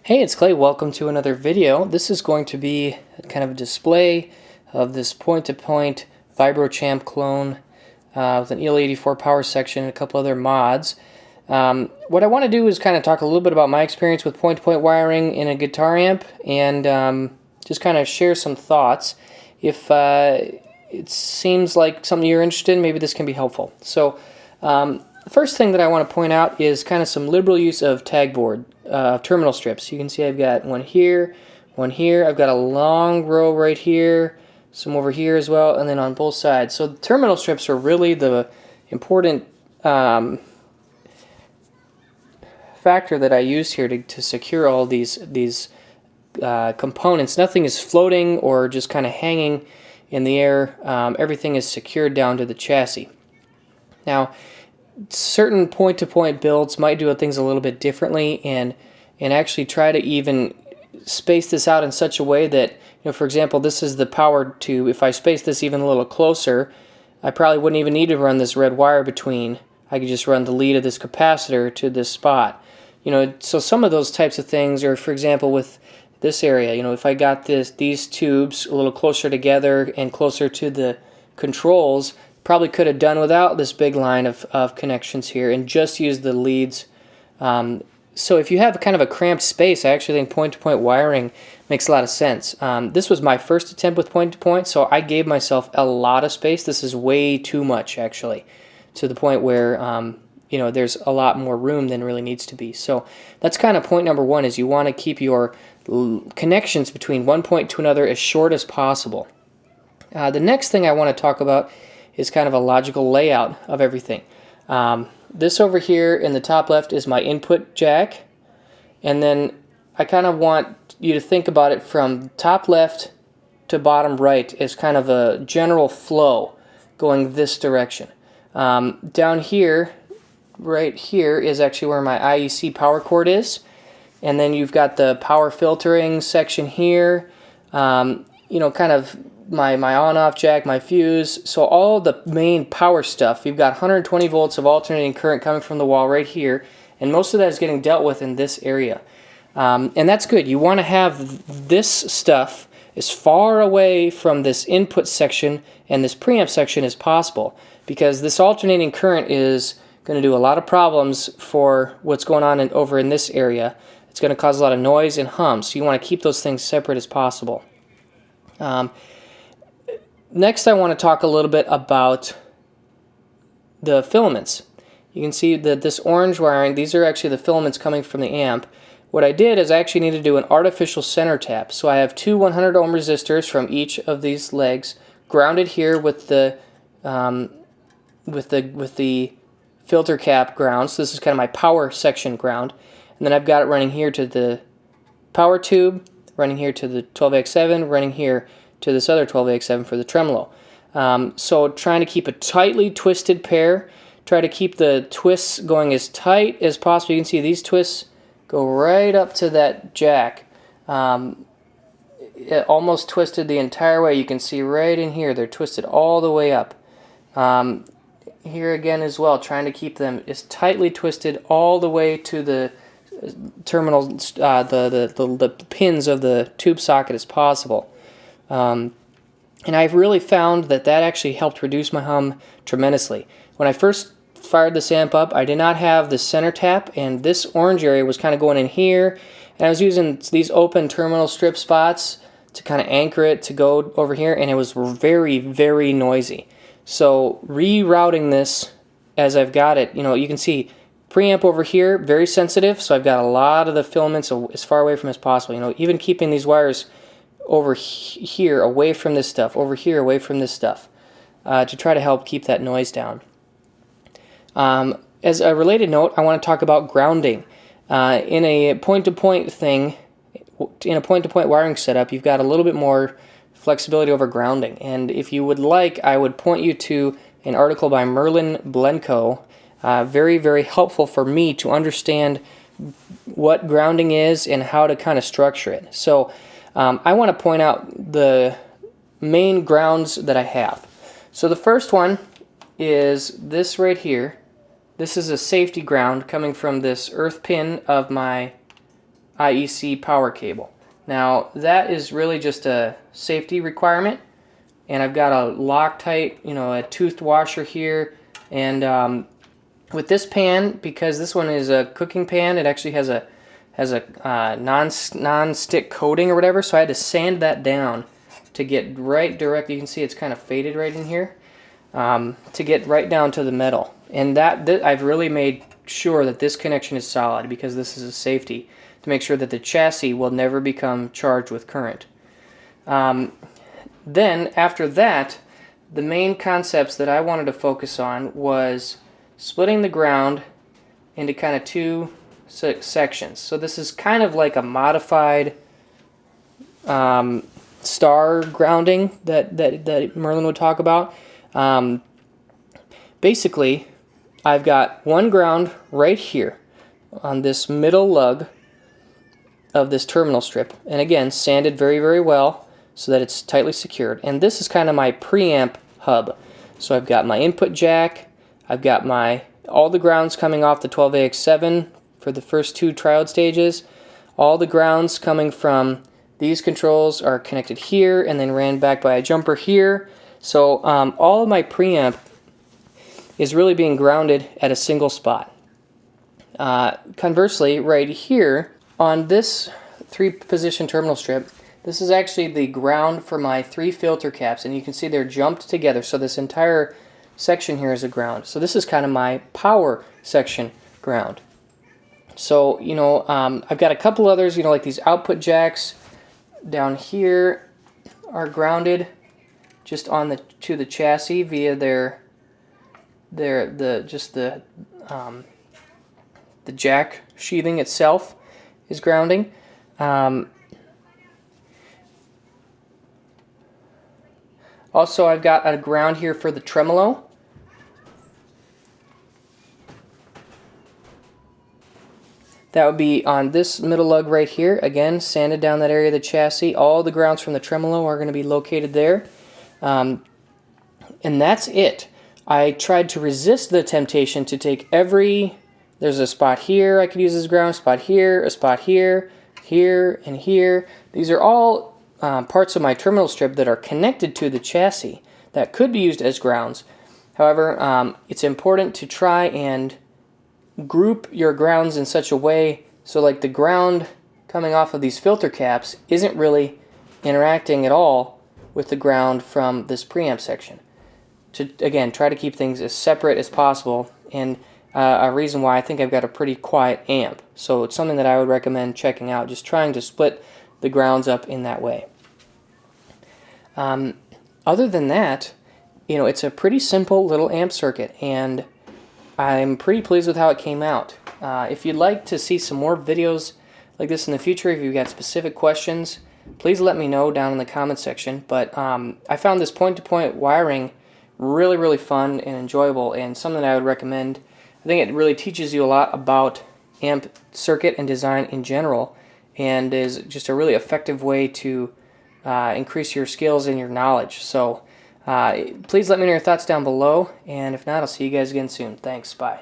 Hey, it's Clay. Welcome to another video. This is going to be kind of a display of this point-to-point Vibrochamp clone with an EL84 power section and a couple other mods. What I want to do is kind of talk a little bit about my experience with point-to-point wiring in a guitar amp and just kind of share some thoughts. If it seems like something you're interested in, maybe this can be helpful. So the first thing that I want to point out is kind of some liberal use of tagboard. Terminal strips. You can see I've got one here, I've got a long row right here, some over here as well, and then on both sides. So the terminal strips are really the important factor that I use here to secure all these components. Nothing is floating or just kind of hanging in the air. Everything is secured down to the chassis. Now, certain point-to-point builds might do things a little bit differently and actually try to even space this out in such a way that, for example, this is the power tube. If I space this even a little closer, I probably wouldn't even need to run this red wire between. I could just run the lead of this capacitor to this spot. So some of those types of things, or for example with this area, if I got these tubes a little closer together and closer to the controls, probably could have done without this big line of connections here and just use the leads. So if you have kind of a cramped space, I actually think point-to-point wiring makes a lot of sense. This was my first attempt with point-to-point, so I gave myself a lot of space. This is way too much, actually, to the point where there's a lot more room than really needs to be. So that's kind of point number one, is you want to keep your connections between one point to another as short as possible. The next thing I want to talk about is kind of a logical layout of everything. This over here in the top left is my input jack, and then I kind of want you to think about it from top left to bottom right as kind of a general flow going this direction. Down here, right here, is actually where my IEC power cord is, and then you've got the power filtering section here, kind of my on-off jack, my fuse, so all the main power stuff. You've got 120 volts of alternating current coming from the wall right here, and most of that is getting dealt with in this area. And that's good. You want to have this stuff as far away from this input section and this preamp section as possible, because this alternating current is going to do a lot of problems for what's going on over in this area. It's going to cause a lot of noise and hum, so you want to keep those things separate as possible. Next, I want to talk a little bit about the filaments. You can see that this orange wiring, these are actually the filaments coming from the amp. What I did is I actually need to do an artificial center tap. So I have two 100 ohm resistors from each of these legs grounded here with the filter cap ground. So this is kind of my power section ground. And then I've got it running here to the power tube, running here to the 12AX7, running here to this other 12AX7 for the tremolo. So trying to keep a tightly twisted pair, try to keep the twists going as tight as possible. You can see these twists go right up to that jack. It almost twisted the entire way. You can see right in here, they're twisted all the way up. Here again as well, trying to keep them as tightly twisted all the way to the terminal, the pins of the tube socket as possible. And I've really found that actually helped reduce my hum tremendously. When I first fired this amp up, I did not have the center tap, and this orange area was kind of going in here, and I was using these open terminal strip spots to kind of anchor it to go over here, and it was very, very noisy. So rerouting this as I've got it, you can see preamp over here, very sensitive, so I've got a lot of the filaments as far away from as possible. Even keeping these wires over here away from this stuff, over here away from this stuff, to try to help keep that noise down. As a related note, I want to talk about grounding. In a point-to-point thing, in a point-to-point wiring setup, you've got a little bit more flexibility over grounding. And if you would like, I would point you to an article by Merlin Blencowe. Very, very helpful for me to understand what grounding is and how to kind of structure it. So I want to point out the main grounds that I have. So the first one is this right here. This is a safety ground coming from this earth pin of my IEC power cable. Now that is really just a safety requirement, and I've got a Loctite, a toothed washer here, and with this pan, because this one is a cooking pan, it actually has a non-stick coating or whatever, so I had to sand that down to get right direct. You can see it's kind of faded right in here, to get right down to the metal. And that I've really made sure that this connection is solid, because this is a safety, to make sure that the chassis will never become charged with current. Then after that, the main concepts that I wanted to focus on was splitting the ground into kind of two sections. So this is kind of like a modified star grounding that Merlin would talk about. Basically, I've got one ground right here on this middle lug of this terminal strip, and again sanded very, very well so that it's tightly secured. And this is kind of my preamp hub. So I've got my input jack, I've got all the grounds coming off the 12AX7 for the first two triode stages. All the grounds coming from these controls are connected here and then ran back by a jumper here. So all of my preamp is really being grounded at a single spot. Conversely, right here on this 3-position terminal strip, this is actually the ground for my 3 filter caps, and you can see they're jumped together, so this entire section here is a ground. So this is kind of my power section ground. So, I've got a couple others, like these output jacks down here are grounded just to the chassis via the jack sheathing itself is grounding. Also, I've got a ground here for the tremolo. That would be on this middle lug right here. Again, sanded down that area of the chassis. All the grounds from the tremolo are going to be located there. And that's it. I tried to resist the temptation to take there's a spot here I could use as ground, spot here, a spot here, here, and here. These are all parts of my terminal strip that are connected to the chassis that could be used as grounds. However, it's important to try and group your grounds in such a way so like the ground coming off of these filter caps isn't really interacting at all with the ground from this preamp section. To, again, try to keep things as separate as possible, and a reason why I think I've got a pretty quiet amp. So it's something that I would recommend checking out, just trying to split the grounds up in that way. Other than that, it's a pretty simple little amp circuit, and I'm pretty pleased with how it came out. If you'd like to see some more videos like this in the future, if you've got specific questions, please let me know down in the comment section. But I found this point-to-point wiring really, really fun and enjoyable, and something I would recommend. I think it really teaches you a lot about amp circuit and design in general, and is just a really effective way to increase your skills and your knowledge. So please let me know your thoughts down below, and if not, I'll see you guys again soon. Thanks, bye.